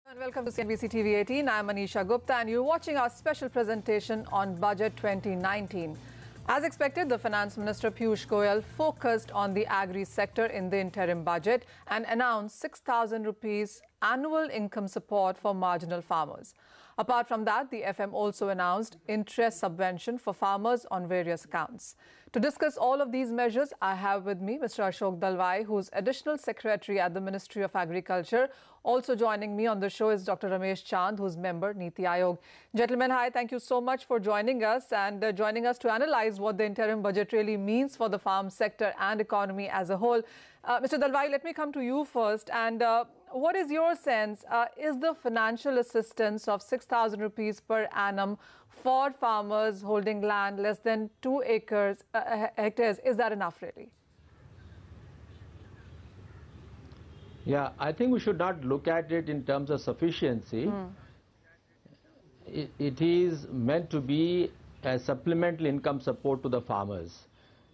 And welcome to cnbc TV 18. I'm Manisha Gupta and you're watching our special presentation on Budget 2019. As expected, the Finance Minister Piyush Goyal focused on the agri sector in the interim budget and announced 6,000 rupees annual income support for marginal farmers. Apart from that, the FM also announced interest subvention for farmers on various accounts. To discuss all of these measures, I have with me Mr. Ashok Dalwai, who's Additional Secretary at the Ministry of Agriculture. Also joining me on the show is Dr. Ramesh Chand, who's member Niti Aayog. Gentlemen, hi, thank you so much for joining us and joining us to analyze what the interim budget really means for the farm sector and economy as a whole. Mr. Dalwai, let me come to you first. And what is your sense? Is the financial assistance of 6,000 rupees per annum for farmers holding land less than 2 hectares, is that enough really? Yeah, I think we should not look at it in terms of sufficiency. It is meant to be a supplemental income support to the farmers.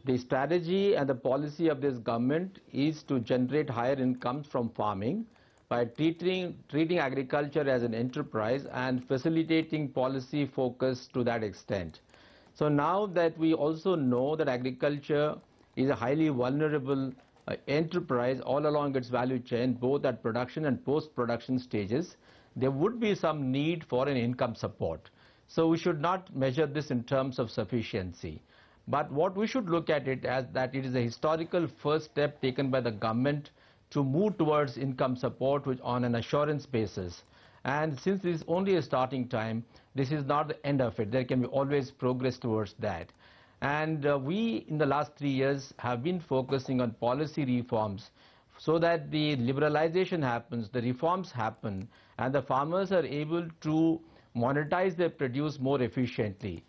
The strategy and the policy of this government is to generate higher incomes from farming by treating agriculture as an enterprise and facilitating policy focus to that extent. So now that we also know that agriculture is a highly vulnerable enterprise all along its value chain, both at production and post-production stages, there would be some need for an income support. So we should not measure this in terms of sufficiency. But what we should look at it as that it is a historical first step taken by the government to move towards income support on an assurance basis. And since this is only a starting time, this is not the end of it. There can be always progress towards that. And we, in the last 3 years, have been focusing on policy reforms so that the liberalization happens, the reforms happen, and the farmers are able to monetize their produce more efficiently.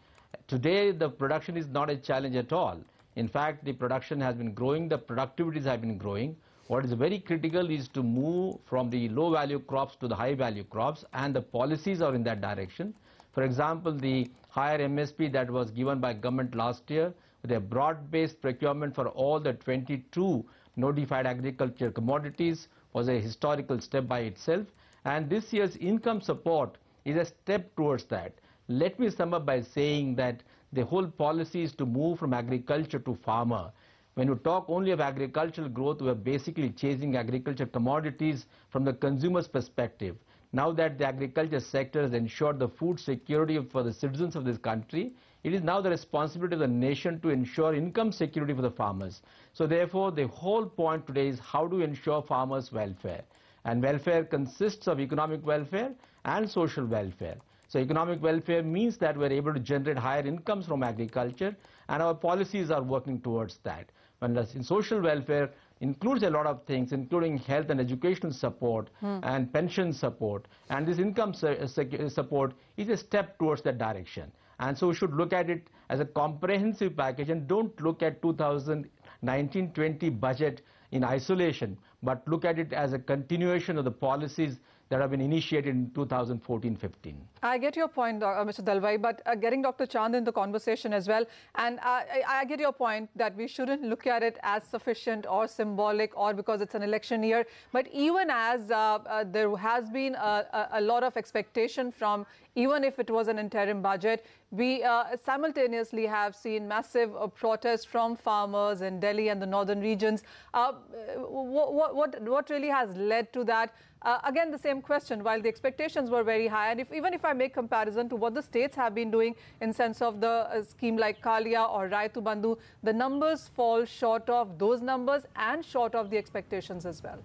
Today, the production is not a challenge at all. In fact, the production has been growing, the productivities have been growing. What is very critical is to move from the low-value crops to the high-value crops, and the policies are in that direction. For example, the higher MSP that was given by government last year with a broad-based procurement for all the 22 notified agriculture commodities was a historical step by itself. And this year's income support is a step towards that. Let me sum up by saying that the whole policy is to move from agriculture to farmer. When you talk only of agricultural growth, we are basically chasing agriculture commodities from the consumer's perspective. Now that the agriculture sector has ensured the food security for the citizens of this country, it is now the responsibility of the nation to ensure income security for the farmers. So therefore, the whole point today is how to ensure farmers' welfare. And welfare consists of economic welfare and social welfare. So economic welfare means that we're able to generate higher incomes from agriculture, and our policies are working towards that. Whereas in social welfare includes a lot of things, including health and educational support and pension support. And this income support is a step towards that direction. And so we should look at it as a comprehensive package and don't look at 2019-20 budget in isolation, but look at it as a continuation of the policies that have been initiated in 2014-15. I get your point, Mr. Dalwai, but getting Dr. Chand in the conversation as well. And I get your point that we shouldn't look at it as sufficient or symbolic or because it's an election year. But even as there has been a lot of expectation from, even if it was an interim budget, we simultaneously have seen massive protests from farmers in Delhi and the northern regions. What really has led to that? Again, the same question, while the expectations were very high, and even if I make comparison to what the states have been doing in sense of the scheme like Kalia or Raitu Bandhu, the numbers fall short of those numbers and short of the expectations as well.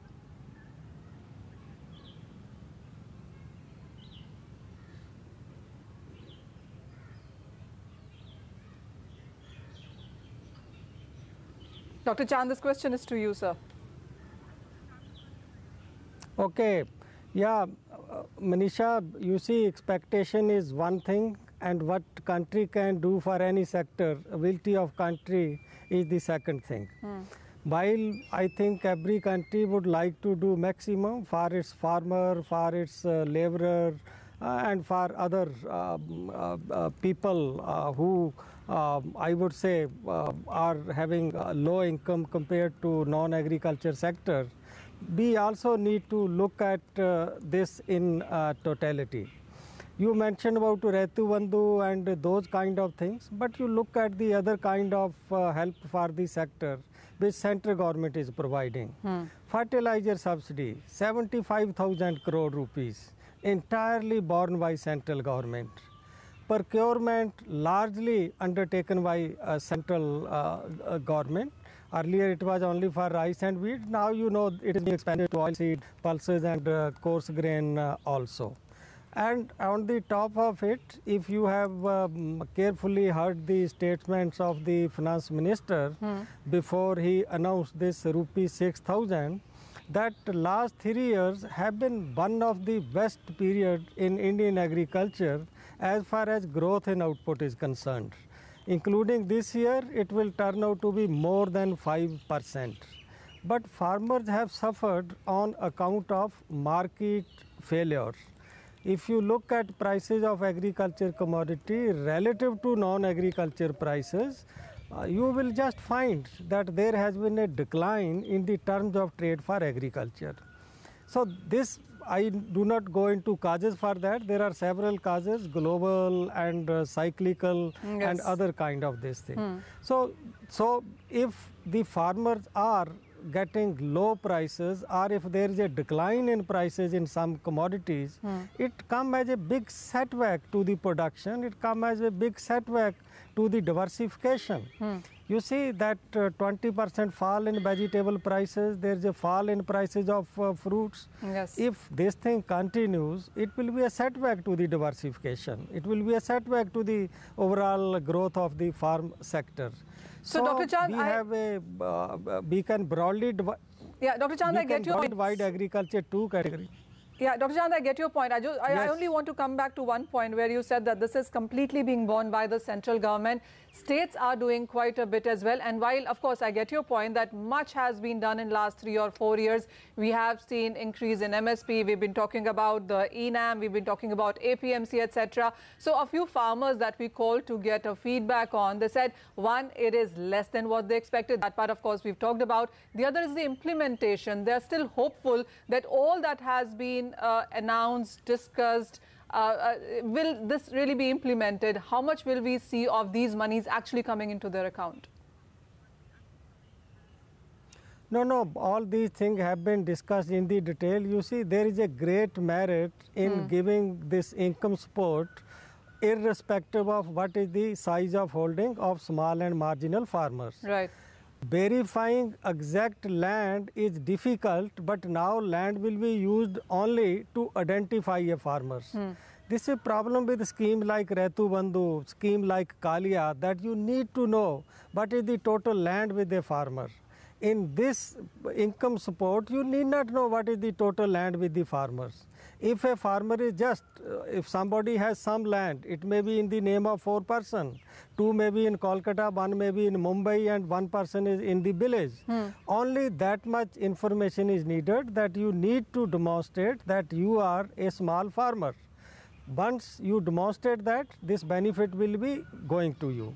Dr. Chand, this question is to you, sir. Okay, yeah, Manisha, you see, expectation is one thing, and what country can do for any sector, ability of country is the second thing. While I think every country would like to do maximum for its farmer, for its laborer, and for other people who I would say are having low income compared to non-agriculture sector. we also need to look at this in totality. You mentioned about Retu Bandhu and those kind of things, but you look at the other kind of help for the sector which central government is providing. Fertilizer subsidy, 75,000 crore rupees, entirely borne by central government. Procurement largely undertaken by central government. Earlier it was only for rice and wheat. Now you know it is being expanded to oilseed, pulses and coarse grain also. And on the top of it, if you have carefully heard the statements of the finance minister before he announced this rupee 6,000, that last 3 years have been one of the best period in Indian agriculture as far as growth in output is concerned. Including this year, it will turn out to be more than 5%. But farmers have suffered on account of market failure. If you look at prices of agriculture commodity relative to non-agriculture prices, you will just find that there has been a decline in the terms of trade for agriculture. So this, I do not go into causes for that. There are several causes, global and cyclical and other kind of this thing. So if the farmers are getting low prices, or if there is a decline in prices in some commodities, it comes as a big setback to the production, it comes as a big setback to the diversification. You see that 20% fall in vegetable prices, there is a fall in prices of fruits. If this thing continues, it will be a setback to the diversification. It will be a setback to the overall growth of the farm sector. So Dr. Chand, we can broadly divide. Yeah, Dr. Chand, I get your point. Divide agriculture two categories. Yeah, Dr. Chand, I get your point. I only want to come back to one point where you said that this is completely being borne by the central government. States are doing quite a bit as well. And while, of course, I get your point that much has been done in last 3 or 4 years, we have seen increase in MSP. We've been talking about the ENAM. We've been talking about APMC, etc. So a few farmers that we called to get a feedback on, they said, one, it is less than what they expected. That part, of course, we've talked about. The other is the implementation. They're still hopeful that all that has been announced, discussed, will this really be implemented? How much will we see of these monies actually coming into their account? No, all these things have been discussed in the detail. You see, there is a great merit in giving this income support irrespective of what is the size of holding of small and marginal farmers. Right. Verifying exact land is difficult, but now land will be used only to identify a farmers. This is a problem with scheme like Retu Bandhu, scheme like Kalia, that you need to know what is the total land with a farmer. In this income support, you need not know what is the total land with the farmers. If a farmer is just, if somebody has some land, it may be in the name of 4 persons, 2 may be in Kolkata, 1 may be in Mumbai and 1 person is in the village. Only that much information is needed, that you need to demonstrate that you are a small farmer. Once you demonstrate that, this benefit will be going to you.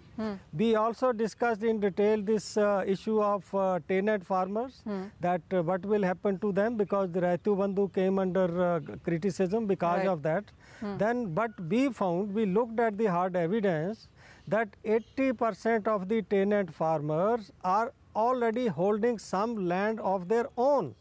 We also discussed in detail this issue of tenant farmers, that what will happen to them, because the Retu Bandhu came under criticism because of that. Then what we found, we looked at the hard evidence that 80% of the tenant farmers are already holding some land of their own.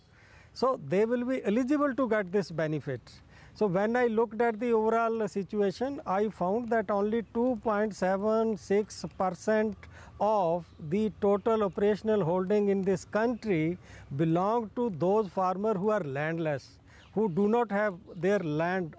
So they will be eligible to get this benefit. So when I looked at the overall situation, I found that only 2.76% of the total operational holding in this country belong to those farmers who are landless, who do not have their land,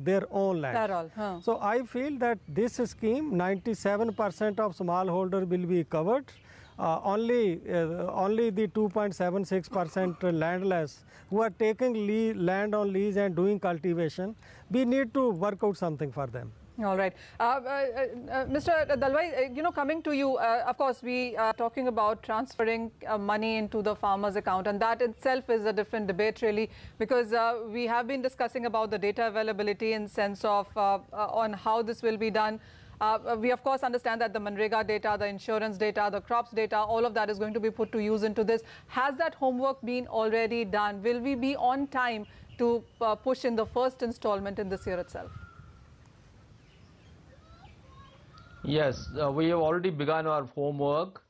their own land. That all, So I feel that this scheme, 97% of smallholder will be covered. Only the 2.76% landless who are taking land on lease and doing cultivation, we need to work out something for them. All right. Mr. Dalwai, coming to you, of course, we are talking about transferring money into the farmer's account, and that itself is a different debate, really, because we have been discussing about the data availability in sense of on how this will be done. We of course understand that the Manrega data, the insurance data, the crops data, all of that is going to be put to use into this. Has that homework been already done? Will we be on time to push in the first installment in this year itself? Yes, we have already begun our homework,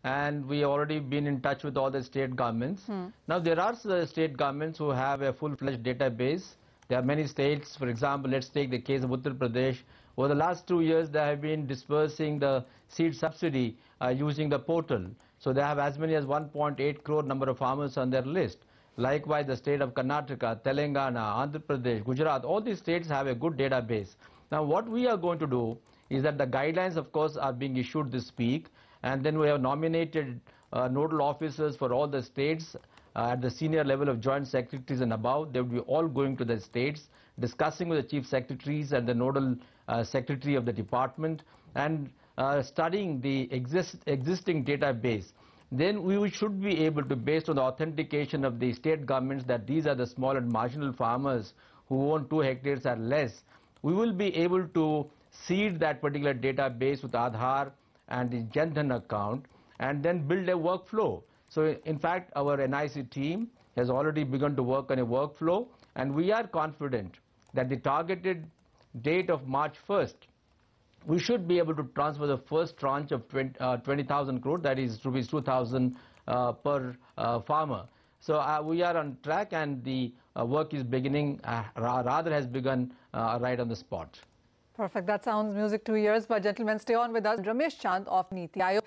and we have already been in touch with all the state governments. Now, there are state governments who have a full-fledged database. There are many states, for example, let's take the case of Uttar Pradesh. Over the last 2 years, they have been dispersing the seed subsidy using the portal. So they have as many as 1.8 crore number of farmers on their list. Likewise, the state of Karnataka, Telangana, Andhra Pradesh, Gujarat, all these states have a good database. Now, what we are going to do is that the guidelines, of course, are being issued this week, and then we have nominated nodal officers for all the states at the senior level of joint secretaries and above. They will be all going to the states, discussing with the chief secretaries and the nodal secretary of the department, and studying the existing database. Then we should be able to, based on the authentication of the state governments, that these are the small and marginal farmers who own 2 hectares or less, we will be able to seed that particular database with Aadhaar and the Jan Dhan account, and then build a workflow. So in fact, our NIC team has already begun to work on a workflow, and we are confident that the targeted date of March 1st, we should be able to transfer the first tranche of 20,000 crore, that is rupees 2,000 per farmer. So we are on track, and the work is beginning, rather has begun right on the spot. Perfect. That sounds music to ears. But gentlemen, stay on with us. Ramesh Chand of Niti Aayog.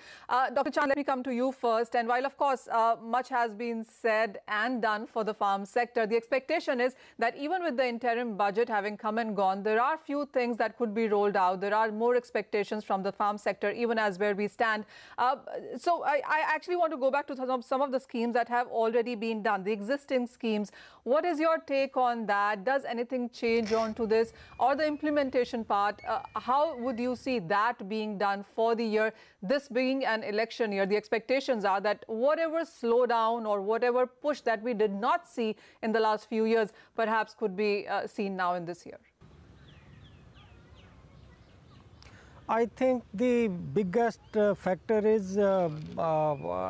Dr. Chand, let me come to you first. And while, of course, much has been said and done for the farm sector, the expectation is that even with the interim budget having come and gone, there are few things that could be rolled out. There are more expectations from the farm sector, even as where we stand. So I actually want to go back to some of the schemes that have already been done, the existing schemes. What is your take on that? Does anything change on to this, or the implementation part? How would you see that being done for the year, this being an election year? The expectations are that whatever slowdown or whatever push that we did not see in the last few years perhaps could be seen now in this year. I think the biggest factor is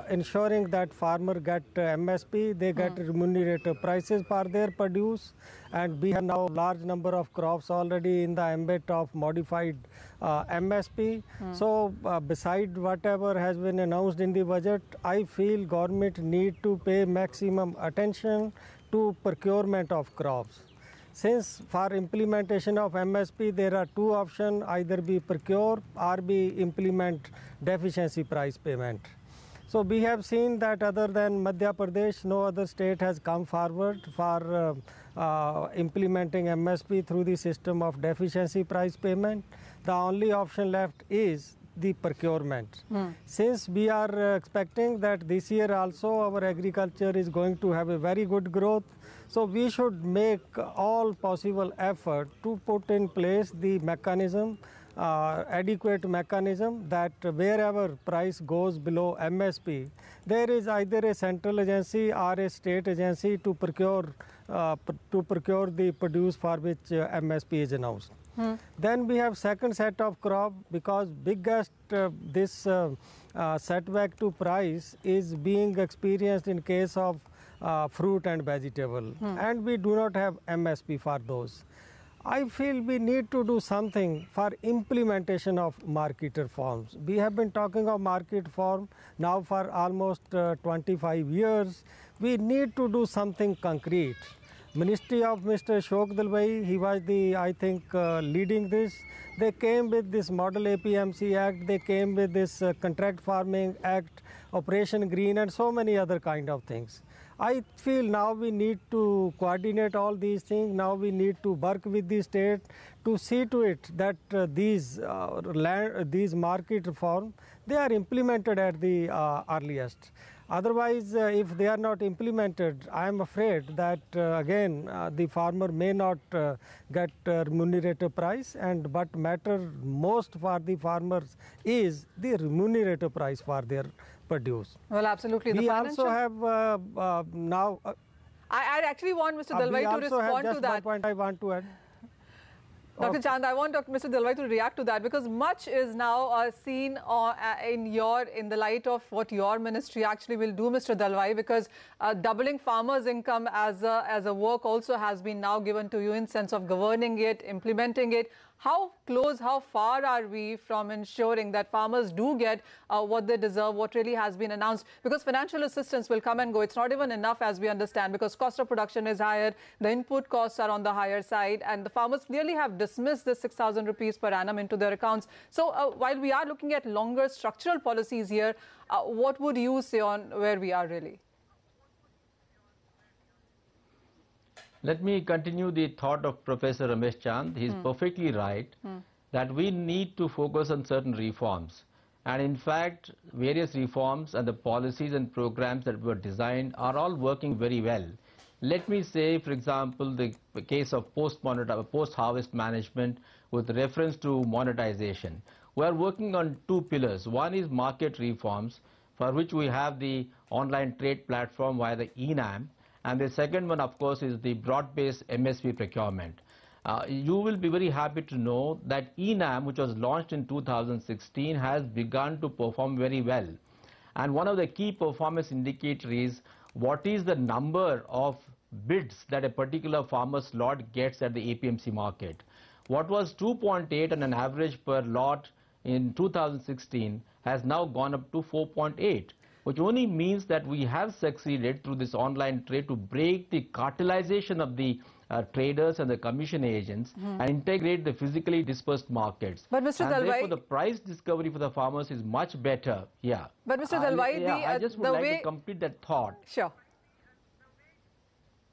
ensuring that farmer get MSP, they get remunerative prices for their produce, and we have now large number of crops already in the ambit of modified MSP. So beside whatever has been announced in the budget, I feel government need to pay maximum attention to procurement of crops. Since for implementation of MSP, there are 2 options, either be procure or be implement deficiency price payment. So we have seen that other than Madhya Pradesh, no other state has come forward for implementing MSP through the system of deficiency price payment. The only option left is the procurement. Since we are expecting that this year also our agriculture is going to have a very good growth, so we should make all possible effort to put in place the mechanism, adequate mechanism, that wherever price goes below MSP, there is either a central agency or a state agency to procure the produce for which MSP is announced. Then we have second set of crop, because biggest this setback to price is being experienced in case of fruit and vegetable, and we do not have MSP for those. I feel we need to do something for implementation of market reforms. We have been talking of market reform now for almost 25 years. We need to do something concrete. Ministry of Mr. Ashok Dalwai, he was the, I think, leading this. They came with this Model APMC Act, they came with this Contract Farming Act, Operation Green, and so many other kind of things. I feel now we need to coordinate all these things. Now we need to work with the state to see to it that these market reform, they are implemented at the earliest. Otherwise, if they are not implemented, I am afraid that again the farmer may not get remunerative price, and what matter most for the farmers is the remunerative price for their produce. Well, absolutely. We also have now. I actually want Mr. Dalwai to respond to that. One point I want to add. Dr. Chand, I want Mr. Dalwai to react to that, because much is now seen in the light of what your ministry actually will do, Mr. Dalwai, because doubling farmers' income as a work also has been now given to you in sense of governing it, implementing it. How close, how far are we from ensuring that farmers do get what they deserve, what really has been announced? Because financial assistance will come and go. It's not even enough, as we understand, because cost of production is higher, the input costs are on the higher side, and the farmers clearly have dismissed the 6,000 rupees per annum into their accounts. So while we are looking at longer structural policies here, what would you say on where we are really? Let me continue the thought of Professor Ramesh Chand. He is perfectly right that we need to focus on certain reforms. And in fact, various reforms and the policies and programs that were designed are all working very well. Let me say, for example, the case of post-harvest management with reference to monetization. We are working on two pillars. One is market reforms, for which we have the online trade platform via the ENAM. And the second one, of course, is the broad-based MSP procurement. You will be very happy to know that ENAM, which was launched in 2016, has begun to perform very well. And one of the key performance indicators is what is the number of bids that a particular farmer's lot gets at the APMC market. What was 2.8 on an average per lot in 2016 has now gone up to 4.8. which only means that we have succeeded through this online trade to break the cartelization of the traders and the commission agents and integrate the physically dispersed markets. But Mr. Dalwai, therefore the price discovery for the farmers is much better. Yeah. But Mr. Dalwai, I just would like to complete that thought. Sure.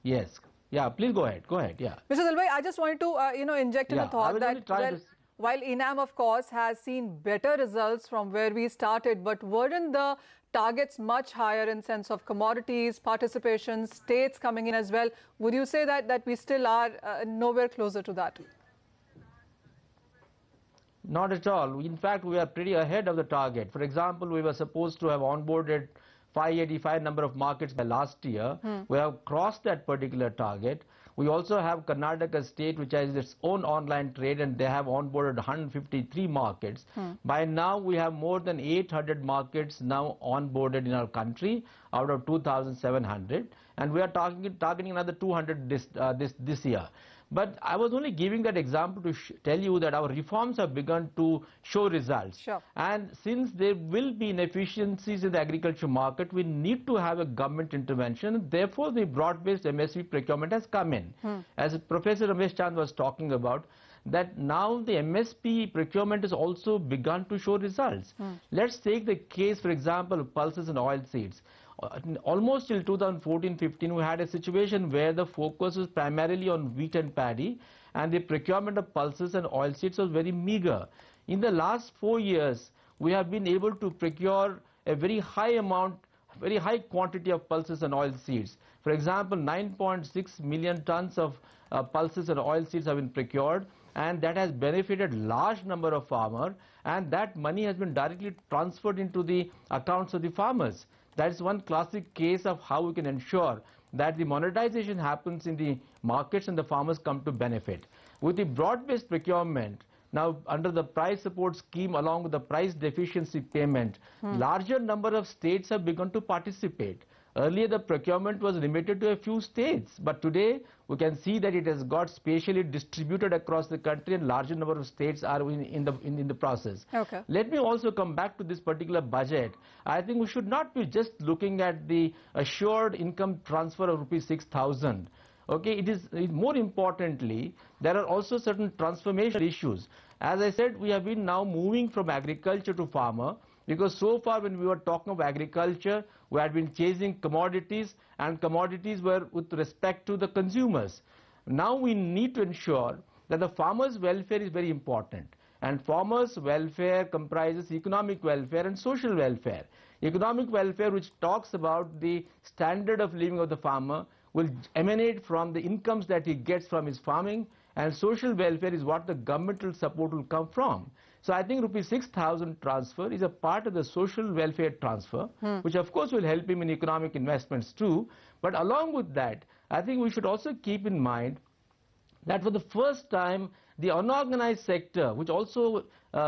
Yes. Yeah, please go ahead. Go ahead. Yeah. Mr. Dalwai, I just wanted to inject in a thought that while ENAM, of course, has seen better results from where we started, but weren't the targets much higher in sense of commodities, participation, states coming in as well? Would you say that we still are nowhere closer to that? Not at all. In fact, we are pretty ahead of the target. For example, we were supposed to have onboarded 585 number of markets by last year. We have crossed that particular target. We also have Karnataka state, which has its own online trade, and they have onboarded 153 markets. By now, we have more than 800 markets now onboarded in our country out of 2,700, and we are targeting another 200 this year. But I was only giving that example to tell you that our reforms have begun to show results. Sure. And since there will be inefficiencies in the agriculture market, we need to have a government intervention. Therefore, the broad-based MSP procurement has come in. As Professor Ramesh Chand was talking about, that now the MSP procurement has also begun to show results. Let's take the case, for example, of pulses and oilseeds. Almost till 2014-15, we had a situation where the focus was primarily on wheat and paddy, and the procurement of pulses and oilseeds was very meager. In the last 4 years, we have been able to procure a very high quantity of pulses and oilseeds. For example, 9.6 million tons of pulses and oilseeds have been procured, and that has benefited large number of farmers, and that money has been directly transferred into the accounts of the farmers. That is one classic case of how we can ensure that the monetization happens in the markets and the farmers come to benefit. With the broad-based procurement, now under the price support scheme along with the price deficiency payment, larger number of states have begun to participate. Earlier the procurement was limited to a few states, but today we can see that it has got spatially distributed across the country, and larger number of states are in the process. Okay. Let me also come back to this particular budget. I think we should not be just looking at the assured income transfer of rupees 6,000. Okay, it is more importantly, there are also certain transformation issues. As I said, we have been now moving from agriculture to farmer, because so far when we were talking of agriculture, we had been chasing commodities, and commodities were with respect to the consumers. Now we need to ensure that the farmers' welfare is very important, and farmers' welfare comprises economic welfare and social welfare. Economic welfare, which talks about the standard of living of the farmer, will emanate from the incomes that he gets from his farming, and social welfare is what the governmental support will come from. So I think rupees 6,000 transfer is a part of the social welfare transfer, which of course will help him in economic investments too. But along with that, I think we should also keep in mind that for the first time, the unorganized sector, which also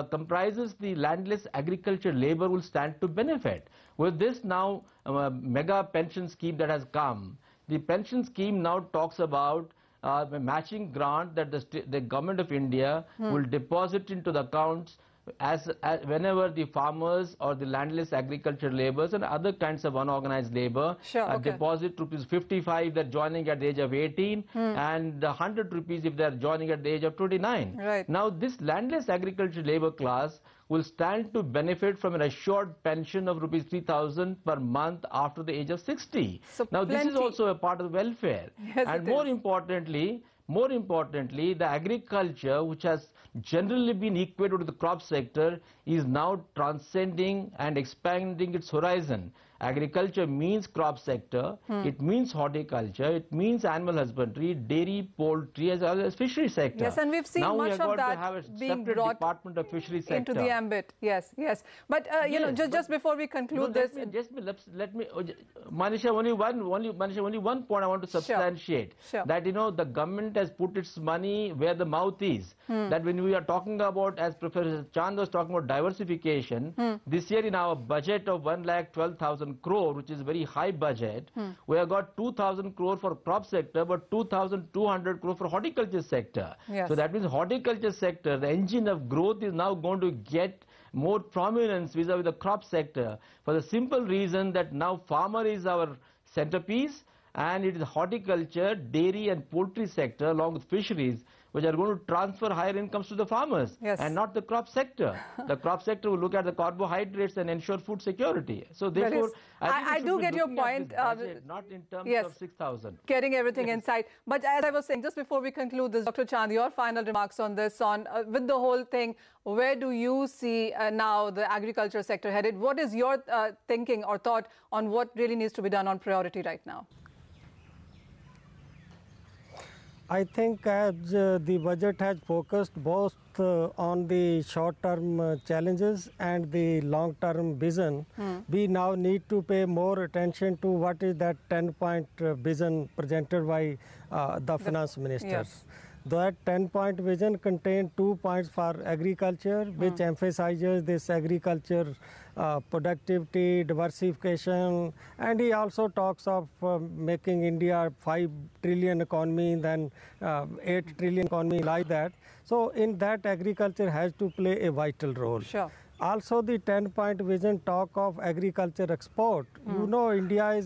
comprises the landless agriculture labor, will stand to benefit. With this now mega pension scheme that has come, the pension scheme now talks about a matching grant that the government of India will deposit into the accounts as whenever the farmers or the landless agriculture laborers and other kinds of unorganized labor deposit rupees 55 if they're joining at the age of 18 and 100 rupees if they're joining at the age of 29. Right. Now this landless agriculture labor class will stand to benefit from an assured pension of rupees 3,000 per month after the age of 60. So now this is also a part of welfare. Yes, and more importantly, the agriculture, which has generally been equated to the crop sector, is now transcending and expanding its horizon. Agriculture means crop sector, it means horticulture, it means animal husbandry, dairy, poultry, as well as fishery sector. Yes, and we've seen now much of that being brought department of fishery sector into the ambit. Yes, yes. But you know, just before we conclude this, let me, Manisha, only one point I want to substantiate. Sure. That you know the government has put its money where the mouth is. That when we are talking about, as Professor Chand was talking about diversification, this year in our budget of 1,12,000 crore, which is a very high budget, we have got 2,000 crore for crop sector, but 2,200 crore for horticulture sector. Yes. So that means horticulture sector, the engine of growth, is now going to get more prominence vis-a-vis the crop sector, for the simple reason that now farmer is our centerpiece, and it is horticulture, dairy and poultry sector along with fisheries which are going to transfer higher incomes to the farmers, and not the crop sector. The crop sector will look at the carbohydrates and ensure food security. So therefore, I do get your point. Budget, not in terms of 6,000. Getting everything inside. But as I was saying, just before we conclude this, Dr. Chand, your final remarks on this, on with the whole thing, where do you see now the agriculture sector headed? What is your thinking or thought on what really needs to be done on priority right now? I think as the budget has focused both on the short-term challenges and the long-term vision, we now need to pay more attention to what is that 10-point vision presented by the finance minister. Yes. That 10-point vision contained 2 points for agriculture, which emphasizes this agriculture productivity, diversification, and he also talks of making India 5 trillion economy, then 8 trillion economy, like that. So in that, agriculture has to play a vital role. Sure. Also, the 10-point vision talk of agriculture export. You know, India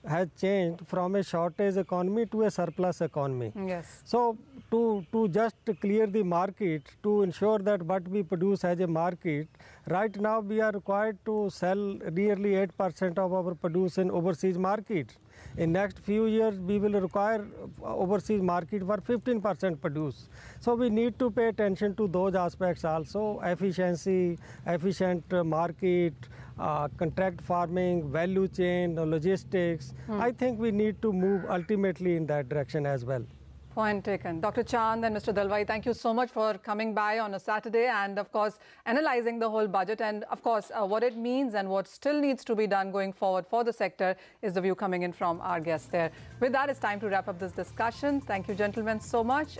has changed from a shortage economy to a surplus economy. Yes. So, to just clear the market, to ensure that what we produce has a market, right now we are required to sell nearly 8% of our produce in overseas markets. In next few years, we will require overseas market for 15% produce. So we need to pay attention to those aspects also: efficiency, efficient market, contract farming, value chain, logistics. I think we need to move ultimately in that direction as well. Point taken. Dr. Chand and Mr. Dalwai, thank you so much for coming by on a Saturday and, of course, analyzing the whole budget and, of course, what it means and what still needs to be done going forward for the sector is the view coming in from our guests there. With that, it's time to wrap up this discussion. Thank you, gentlemen, so much.